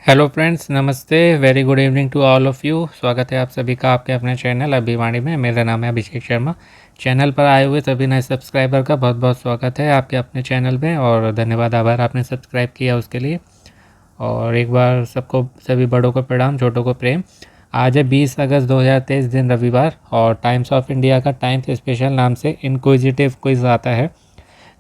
Hello friends, नमस्ते। Very good evening to all of you. स्वागत है आप सभी का आपके अपने चैनल अभिवाणी में। मेरा नाम है अभिषेक शर्मा। चैनल पर आए हुए सभी नए सब्सक्राइबर का बहुत बहुत स्वागत है आपके अपने चैनल में, और धन्यवाद, आभार आपने सब्सक्राइब किया उसके लिए। और एक बार सबको, सभी बड़ों को प्रणाम, छोटों को प्रेम। आज है 20 अगस्त 2023, दिन रविवार, और टाइम्स ऑफ इंडिया का टाइम्स स्पेशल नाम से इनक्विजिटिव क्विज आता है,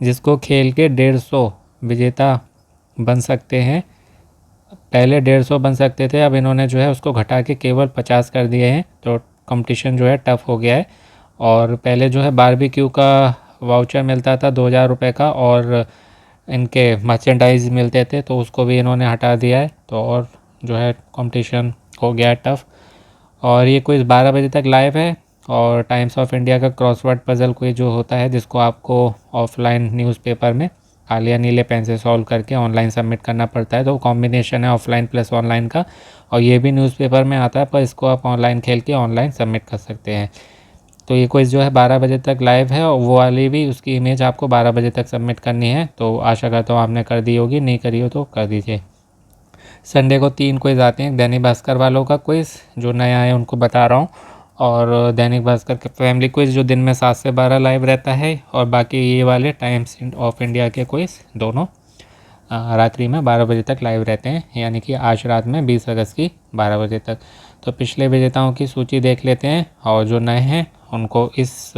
जिसको खेल के 150 विजेता बन सकते हैं। पहले 150 बन सकते थे, अब इन्होंने जो है उसको घटा के केवल 50 कर दिए हैं, तो कंपटीशन जो है टफ़ हो गया है। और पहले जो है बारबेक्यू का वाउचर मिलता था 2000 रुपये का, और इनके मर्चेंडाइज मिलते थे, तो उसको भी इन्होंने हटा दिया है, तो और जो है कंपटीशन हो गया है टफ़। और ये क्विज़ 12 बजे तक लाइव है, और टाइम्स ऑफ इंडिया का क्रॉसवर्ड पजल क्विज जो होता है, जिसको आपको ऑफलाइन न्यूज़पेपर में काले या नीले पेन से सॉल्व करके ऑनलाइन सबमिट करना पड़ता है, तो कॉम्बिनेशन है ऑफलाइन प्लस ऑनलाइन का। और ये भी न्यूज़पेपर में आता है, पर इसको आप ऑनलाइन खेल के ऑनलाइन सबमिट कर सकते हैं। तो ये क्विज़ जो है 12 बजे तक लाइव है, और वो वाली भी, उसकी इमेज आपको 12 बजे तक सबमिट करनी है। तो आशा करता हूँ आपने कर दी होगी, नहीं करी हो तो कर दीजिए। संडे को 3 क्विज़ आते हैं। दैनिक भास्कर वालों का क्विज़, जो नया है उनको बता रहा हूँ, और दैनिक भास्कर के फैमिली क्विज़ जो दिन में 7 से 12 लाइव रहता है, और बाकी ये वाले टाइम्स ऑफ इंडिया के क्विज़ दोनों रात्रि में 12 बजे तक लाइव रहते हैं, यानी कि आज रात में 20 अगस्त की 12 बजे तक। तो पिछले विजेताओं की सूची देख लेते हैं, और जो नए हैं उनको इस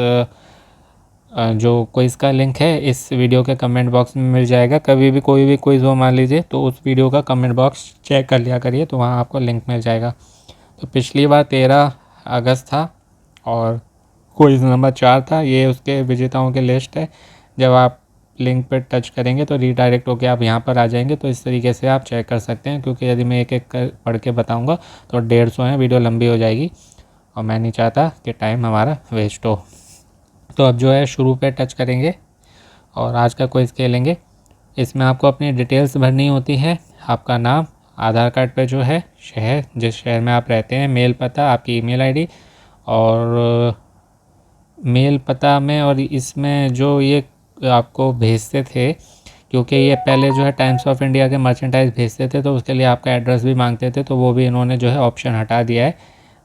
जो क्विज़ का लिंक है इस वीडियो के कमेंट बॉक्स में मिल जाएगा। कभी भी कोई भी क्विज़ हो मान लीजिए, तो उस वीडियो का कमेंट बॉक्स चेक कर लिया करिए, तो वहाँ आपको लिंक मिल जाएगा। तो पिछली बार 13 अगस्त था, और क्विज़ नंबर 4 था। ये उसके विजेताओं की लिस्ट है। जब आप लिंक पर टच करेंगे तो रीडायरेक्ट होकर आप यहाँ पर आ जाएंगे, तो इस तरीके से आप चेक कर सकते हैं, क्योंकि यदि मैं एक एक कर पढ़ के बताऊँगा तो 150 है, वीडियो लंबी हो जाएगी, और मैं नहीं चाहता कि टाइम हमारा वेस्ट हो। तो अब जो है शुरू पे टच करेंगे, और आज का क्विज़ खेलेंगे। इसमें आपको अपनी डिटेल्स भरनी होती है। आपका नाम, आधार कार्ड पे जो है शहर, जिस शहर में आप रहते हैं, मेल पता, आपकी ईमेल आईडी, और मेल पता में, और इसमें जो ये आपको भेजते थे, क्योंकि ये पहले जो है टाइम्स ऑफ इंडिया के मर्चेंटाइज भेजते थे, तो उसके लिए आपका एड्रेस भी मांगते थे, तो वो भी इन्होंने जो है ऑप्शन हटा दिया है।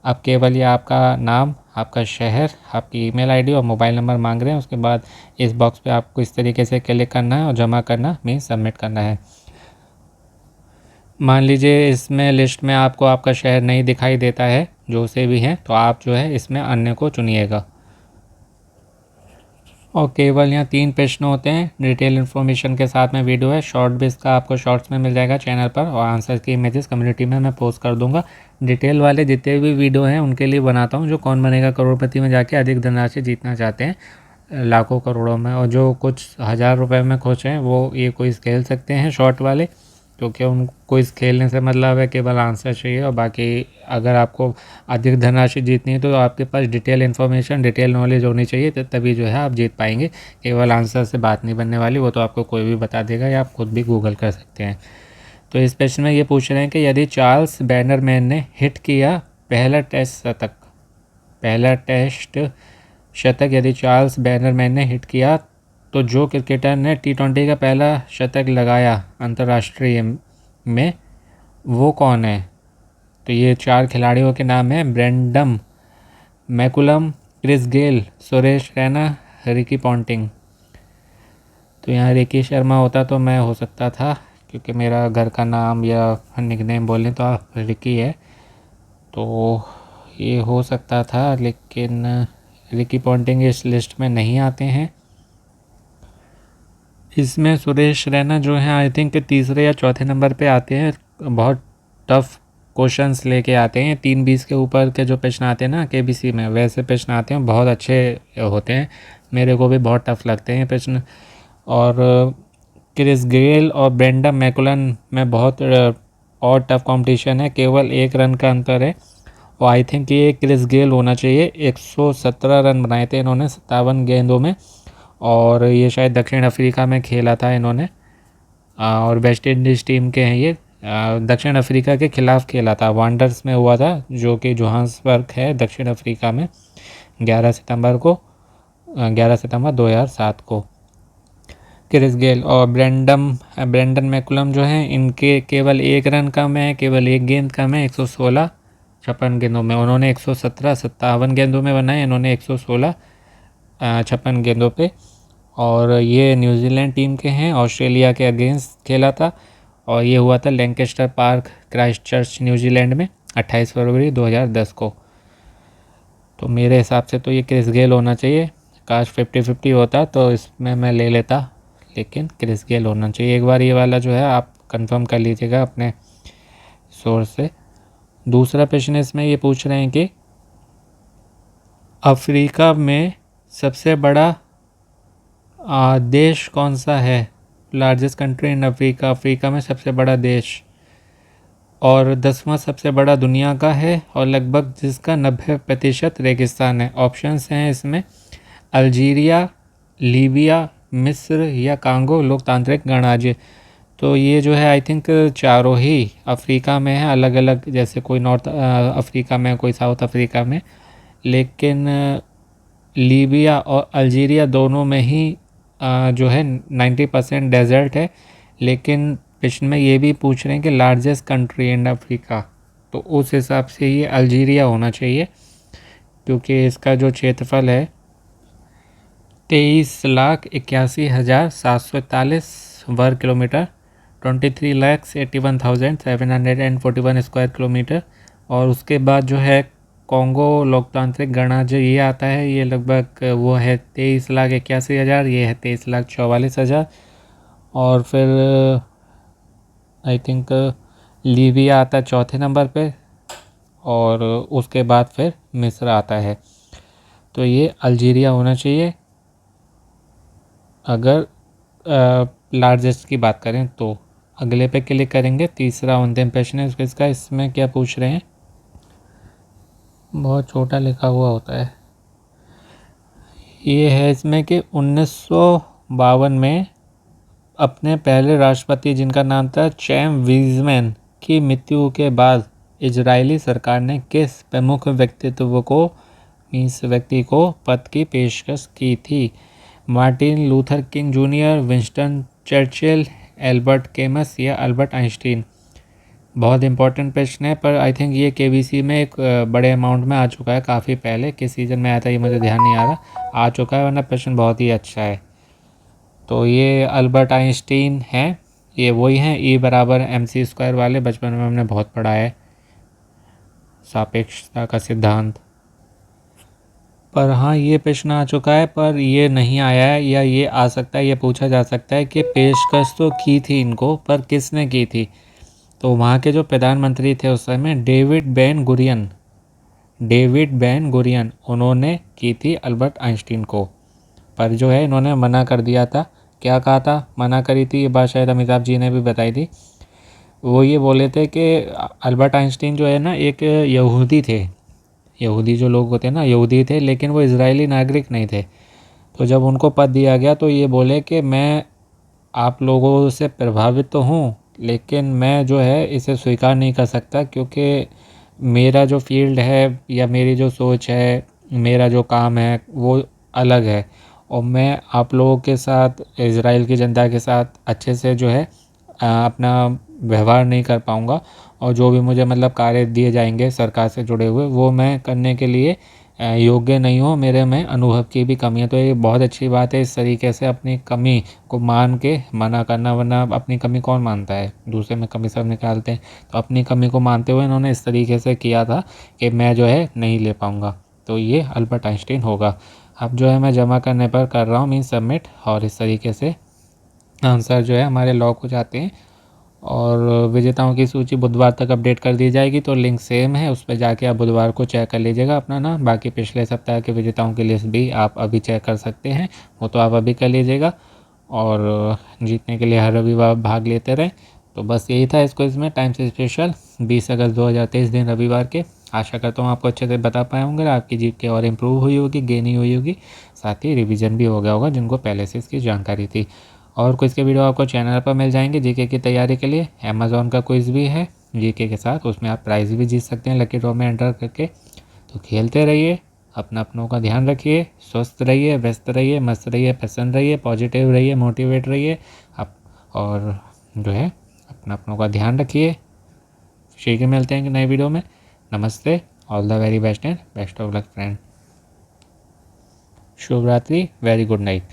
अब केवल ये आपका नाम, आपका शहर, आपकी ईमेल आईडी और मोबाइल नंबर मांग रहे हैं। उसके बाद इस बॉक्स पे आपको इस तरीके से क्लिक करना है, और जमा करना मीन्स सबमिट करना है। मान लीजिए इसमें लिस्ट में आपको आपका शहर नहीं दिखाई देता है, जो से भी हैं, तो आप जो है इसमें अन्य को चुनिएगा। और केवल यहाँ 3 प्रश्न होते हैं। डिटेल इन्फॉर्मेशन के साथ में वीडियो है। शॉर्ट भी इसका आपको शॉर्ट्स में मिल जाएगा चैनल पर, और आंसर की इमेजेस कम्युनिटी में मैं पोस्ट कर दूंगा। डिटेल वाले जितने भी वीडियो हैं उनके लिए बनाता हूँ, जो कौन बनेगा करोड़पति में जाके अधिक धनराशि जीतना चाहते हैं, लाखों करोड़ों में, और जो कुछ 1000 रुपये में खुश हैं, वो ये क्विज़ खेल सकते हैं शॉर्ट वाले, क्योंकि उन क्विज़ खेलने से मतलब है केवल आंसर चाहिए। और बाकी अगर आपको अधिक धनराशि जीतनी है, तो आपके पास डिटेल इन्फॉर्मेशन, डिटेल नॉलेज होनी चाहिए, तो तभी जो है आप जीत पाएंगे। केवल आंसर से बात नहीं बनने वाली, वो तो आपको कोई भी बता देगा, या आप खुद भी गूगल कर सकते हैं। तो इस प्रश्न में ये पूछ रहे हैं कि यदि चार्ल्स बैनरमैन ने हिट किया पहला टेस्ट शतक यदि चार्ल्स बैनरमैन ने हिट किया, तो जो क्रिकेटर ने T20 का पहला शतक लगाया अंतर्राष्ट्रीय में, वो कौन है? तो ये 4 खिलाड़ियों के नाम हैं: Brendon McCullum, Chris Gayle, Suresh Raina, Ricky Ponting. तो यहाँ रिकी शर्मा होता तो मैं हो सकता था, क्योंकि मेरा घर का नाम या निकनेम बोलें तो आप रिकी है, तो ये हो सकता था, लेकिन रिकी पॉन्टिंग इस लिस्ट में नहीं आते हैं। इसमें सुरेश रैना जो है आई थिंक तीसरे या चौथे नंबर पे आते हैं। बहुत टफ क्वेश्चंस लेके आते हैं। 320 के ऊपर के जो प्रश्न आते हैं ना KBC में, वैसे प्रश्न आते हैं, बहुत अच्छे होते हैं। मेरे को भी बहुत टफ लगते हैं प्रश्न। और क्रिस गेल और ब्रेंडम मैकुलन में बहुत और टफ कंपटीशन है, केवल 1 रन का अंतर है। और आई थिंक ये क्रिस गेल होना चाहिए। 117 रन बनाए थे इन्होंने 57 गेंदों में, और ये शायद दक्षिण अफ्रीका में खेला था इन्होंने, और वेस्ट इंडीज़ टीम के हैं ये। दक्षिण अफ्रीका के खिलाफ खेला था, वांडर्स में हुआ था, जो कि जोहान्सबर्ग है दक्षिण अफ्रीका में, 11 सितंबर 2007 को। क्रिस गेल और ब्रेंडन मैकुलम जो हैं, इनके केवल 1 रन कम है, केवल 1 गेंद कम है 116 56 गेंदों में। उन्होंने 117 57 गेंदों में बनाए, इन्होंने 116 56 गेंदों पे। और ये न्यूजीलैंड टीम के हैं, ऑस्ट्रेलिया के अगेंस्ट खेला था और ये हुआ था लैंकेस्टर पार्क, क्राइस्टचर्च, न्यूजीलैंड में 28 फरवरी 2010 को। तो मेरे हिसाब से तो ये क्रिस गेल होना चाहिए। काश 50-50 होता तो इसमें मैं ले लेता, लेकिन क्रिस गेल होना चाहिए। एक बार ये वाला जो है आप कंफर्म कर लीजिएगा अपने सोर्स से। दूसरा प्रश्न इसमें ये पूछ रहे हैं कि अफ्रीका में सबसे बड़ा देश कौन सा है। Largest country in Africa, Africa में सबसे बड़ा देश और 10वां सबसे बड़ा दुनिया का है और लगभग जिसका 90% रेगिस्तान है। ऑप्शंस हैं इसमें अल्जीरिया, लीबिया, मिस्र या कांगो लोकतांत्रिक गणराज्य। तो ये जो है आई थिंक चारों ही अफ्रीका में है, अलग अलग, जैसे कोई नॉर्थ अफ्रीका में, कोई साउथ अफ्रीका में, लेकिन लीबिया और अल्जीरिया दोनों में ही जो है 90% डेजर्ट है। लेकिन प्रश्न में ये भी पूछ रहे हैं कि लार्जेस्ट कंट्री इन अफ्रीका, तो उस हिसाब से ये अल्जीरिया होना चाहिए, क्योंकि इसका जो क्षेत्रफल है 23,81,741 वर्ग किलोमीटर, 23,81,741 स्क्वायर किलोमीटर। और उसके बाद जो है कॉन्गो लोकतांत्रिक गणराज्य ये आता है, ये लगभग वो है 23,81,000, ये है 23,44,000। और फिर आई थिंक लीबिया आता है चौथे नंबर पे और उसके बाद फिर मिस्र आता है। तो ये अल्जीरिया होना चाहिए अगर लार्जेस्ट की बात करें तो। अगले पे क्लिक करेंगे। तीसरा अंतिम प्रश्न है इसका। इसमें क्या पूछ रहे हैं, बहुत छोटा लिखा हुआ होता है। ये है इसमें कि 1952 में अपने पहले राष्ट्रपति जिनका नाम था चैम वीज़मैन की मृत्यु के बाद इजरायली सरकार ने किस प्रमुख व्यक्ति को पद की पेशकश की थी। Martin Luther King Junior, Winston Churchill, Albert Camus या अल्बर्ट आइंस्टीन। बहुत इंपॉर्टेंट प्रश्न है, पर आई थिंक ये केबीसी में एक बड़े अमाउंट में आ चुका है। काफ़ी पहले किस सीज़न में आया था ये मुझे ध्यान नहीं आ रहा, आ चुका है, वरना प्रश्न बहुत ही अच्छा है। तो ये अल्बर्ट आइंस्टीन हैं, ये वही हैं E = mc² वाले, बचपन में हमने बहुत पढ़ा है सापेक्षता का सिद्धांत। पर हाँ, ये प्रश्न आ चुका है, पर ये नहीं आया है, या ये आ सकता है, ये पूछा जा सकता है कि पेशकश तो की थी इनको, पर किसने की थी। तो वहाँ के जो प्रधानमंत्री थे उस समय डेविड बेन गुरियन, उन्होंने की थी अल्बर्ट आइंस्टीन को। पर जो है इन्होंने मना कर दिया था। क्या कहा था, मना करी थी, ये बात शायद अमिताभ जी ने भी बताई थी। वो ये बोले थे कि अल्बर्ट आइंस्टीन जो है ना एक यहूदी थे, यहूदी जो लोग होते हैं ना यहूदी थे, लेकिन वो इजरायली नागरिक नहीं थे। तो जब उनको पद दिया गया तो ये बोले कि मैं आप लोगों से प्रभावित तो हूँ, लेकिन मैं जो है इसे स्वीकार नहीं कर सकता, क्योंकि मेरा जो फील्ड है या मेरी जो सोच है, मेरा जो काम है वो अलग है, और मैं आप लोगों के साथ, इज़राइल की जनता के साथ अच्छे से जो है अपना व्यवहार नहीं कर पाऊँगा, और जो भी मुझे मतलब कार्य दिए जाएंगे सरकार से जुड़े हुए, वो मैं करने के लिए योग्य नहीं हूँ, मेरे में अनुभव की भी कमी है। तो ये बहुत अच्छी बात है, इस तरीके से अपनी कमी को मान के मना करना, वरना अपनी कमी कौन मानता है, दूसरे में कमी सब निकालते हैं। तो अपनी कमी को मानते हुए इन्होंने इस तरीके से किया था कि मैं जो है नहीं ले पाऊँगा। तो ये अल्बर्ट आइंस्टीन होगा। अब जो है मैं जमा करने पर कर रहा हूँ मीन सबमिट, और इस तरीके से आंसर जो है हमारे लॉक हो जाते हैं। और विजेताओं की सूची बुधवार तक अपडेट कर दी जाएगी, तो लिंक सेम है, उस पर जाके आप बुधवार को चेक कर लीजिएगा अपना नाम। बाकी पिछले सप्ताह के विजेताओं की लिस्ट भी आप अभी चेक कर सकते हैं, वो तो आप अभी कर लीजिएगा। और जीतने के लिए हर रविवार भाग लेते रहें। तो बस यही था इस क्विज़ में टाइम से स्पेशल 20 अगस्त 2023 दिन रविवार के। आशा करता हूँ आपको अच्छे से बता पाए होंगे, आपकी जीत के और इम्प्रूव हुई होगी, गेन ही हुई होगी, साथ ही रिवीजन भी हो गया होगा जिनको पहले से इसकी जानकारी थी। और क्विज़ के वीडियो आपको चैनल पर मिल जाएंगे जीके की तैयारी के लिए। अमेज़ॉन का क्विज़ भी है जीके के साथ, उसमें आप प्राइज़ भी जीत सकते हैं लकी ड्रॉ में एंटर करके। तो खेलते रहिए, अपना अपनों का ध्यान रखिए, स्वस्थ रहिए, व्यस्त रहिए, मस्त रहिए, प्रसन्न रहिए, पॉजिटिव रहिए, मोटिवेट रहिए आप, और जो है अपना अपनों का ध्यान रखिए। शीघ्र मिलते हैं नए वीडियो में। नमस्ते, all the very best and best of luck friend. शुभ रात्रि, वेरी गुड नाइट।